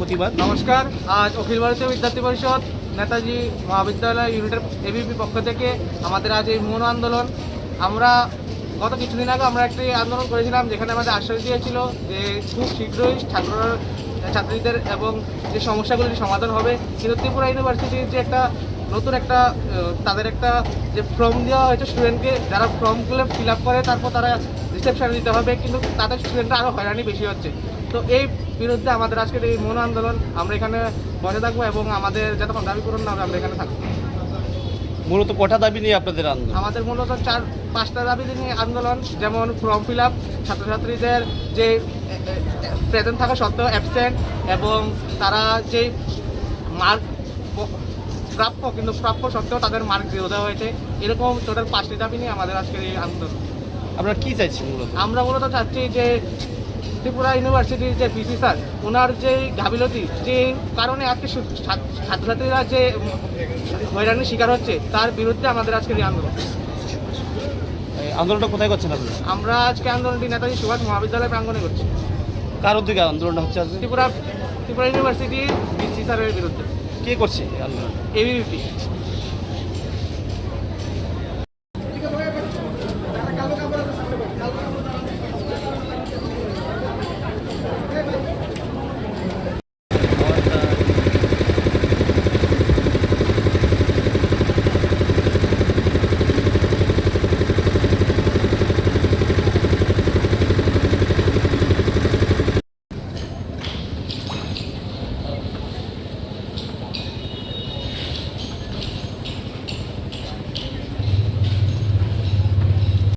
প্রতিবাদ? নমস্কার। আজ অখিল ভারতীয় বিদ্যার্থী পরিষদ নেতাজি মহাবিদ্যালয় ইউনিটের এবিপি পক্ষ থেকে আমাদের আজ এই মৌন আন্দোলন। আমরা গত কিছুদিন আগে আমরা একটি আন্দোলন করেছিলাম, যেখানে আমাদের আশ্বাস দিয়েছিল যে খুব শীঘ্রই ছাত্রীদের এবং যে সমস্যাগুলির সমাধান হবে। কিন্তু ত্রিপুরা ইউনিভার্সিটির যে একটা নতুন একটা তাদের একটা যে ফর্ম দেওয়া হয়েছে স্টুডেন্টকে, যারা ফর্মগুলো ফিল আপ করে তারপর তারা রিসেপশনে দিতে হবে, কিন্তু তাদের স্টুডেন্টরা আরও হয়রানি বেশি হচ্ছে। তো এই বিরুদ্ধে আমাদের আজকের এই মৌন আন্দোলন। আমরা এখানে বসে থাকবো এবং আমাদের যতক্ষণ দাবি পূরণ না হবে আমরা এখানে থাকবো। মূলত কটা দাবি নিয়ে আপনাদের আন্দোলন? আমাদের মূলত 4-5টা দাবি নিয়ে আন্দোলন, যেমন ফর্ম ফিল আপ, ছাত্রছাত্রীদের যে প্রেজেন্ট থাকা সত্ত্বেও অ্যাবসেন্ট, এবং তারা যে মার্ক প্রাপ্য কিন্তু প্রাপ্য সত্ত্বেও তাদের মার্ক 0 দেওয়া হয়েছে। এরকম টোটাল 5টি দাবি নিয়ে আমাদের আজকের এই আন্দোলন। আপনারা কী চাইছেন মূলত? আমরা মূলত চাচ্ছি যে ত্রিপুরা ইউনিভার্সিটির যে পিসি স্যার, ওনার যে গাফিলতি, যে কারণে আজকে ছাত্রছাত্রীরা যে হয়রানির শিকার হচ্ছে, তার বিরুদ্ধে আমাদের আজকের এই আন্দোলন। এই আন্দোলনটা কোথায় করছেন আপনারা? আমরা আজকে আন্দোলনটি নেতাজি সুভাষ মহাবিদ্যালয় প্রাঙ্গণে করছি। কার উদ্যোগে আন্দোলনটা হচ্ছে আজকে? ত্রিপুরা ইউনিভার্সিটির পিসি স্যারের বিরুদ্ধে। কে করছে এই আন্দোলন? এবিপি।